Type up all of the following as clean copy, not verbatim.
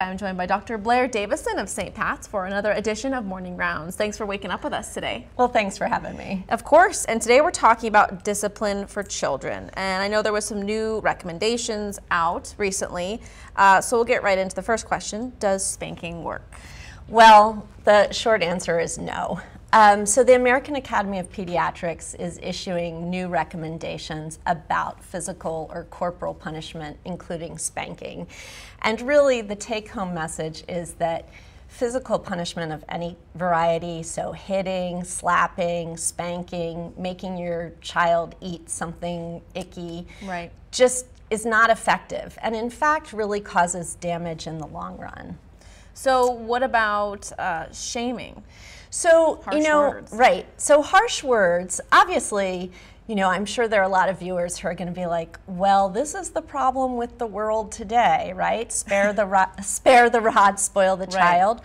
I'm joined by Dr. Blair Davison of St. Pat's for another edition of Morning Rounds. Thanks for waking up with us today. Well, thanks for having me. Of course, and today we're talking about discipline for children. And I know there was some new recommendations out recently, so we'll get right into the first question. Does spanking work? Well, the short answer is no. So the American Academy of Pediatrics is issuing new recommendations about physical or corporal punishment, including spanking. And really the take-home message is that physical punishment of any variety, so hitting, slapping, spanking, making your child eat something icky, right, just is not effective, and in fact really causes damage in the long run. So what about shaming? So, harsh words. Right. So harsh words, obviously, I'm sure there are a lot of viewers who are going to be like, well, this is the problem with the world today, right? Spare the rod, spoil the child.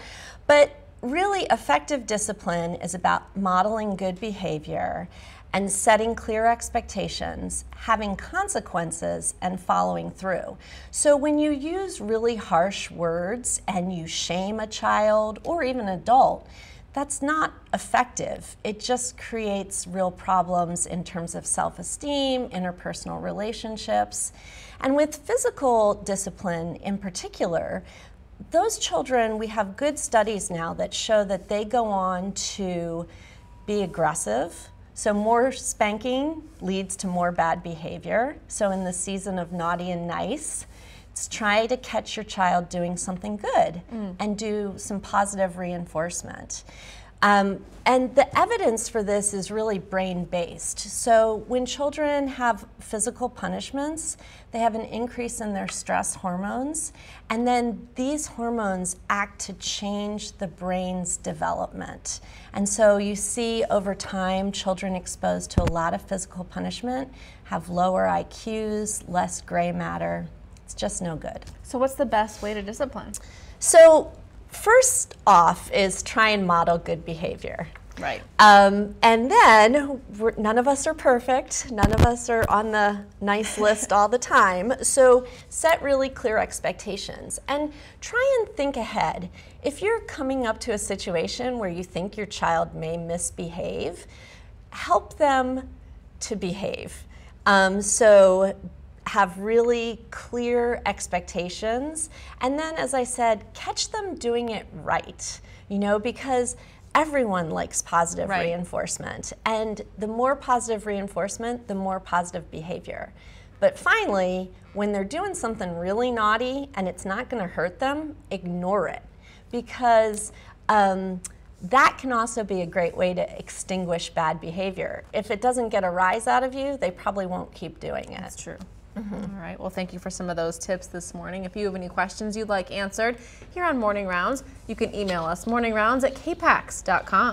But really, effective discipline is about modeling good behavior and setting clear expectations, having consequences, and following through. So when you use really harsh words and you shame a child or even an adult, that's not effective. It just creates real problems in terms of self-esteem, interpersonal relationships. And with physical discipline in particular, those children, we have good studies now that show that they go on to be aggressive. So more spanking leads to more bad behavior. So in the season of naughty and nice, try to catch your child doing something good and do some positive reinforcement. And the evidence for this is really brain-based. So when children have physical punishments, they have an increase in their stress hormones, and then these hormones act to change the brain's development. And so you see over time, children exposed to a lot of physical punishment have lower IQs, less gray matter. It's just no good. So what's the best way to discipline? So first off is try and model good behavior. Right. And then none of us are perfect. None of us are on the nice list all the time. So set really clear expectations and try and think ahead. If you're coming up to a situation where you think your child may misbehave, help them to behave. So have really clear expectations, and then, as I said, catch them doing it right, because everyone likes positive reinforcement, and the more positive reinforcement, the more positive behavior. But finally, when they're doing something really naughty and it's not going to hurt them, ignore it, because that can also be a great way to extinguish bad behavior. If it doesn't get a rise out of you, they probably won't keep doing it. That's true. All right, well, thank you for some of those tips this morning. If you have any questions you'd like answered here on Morning Rounds, you can email us morningrounds@kpax.com.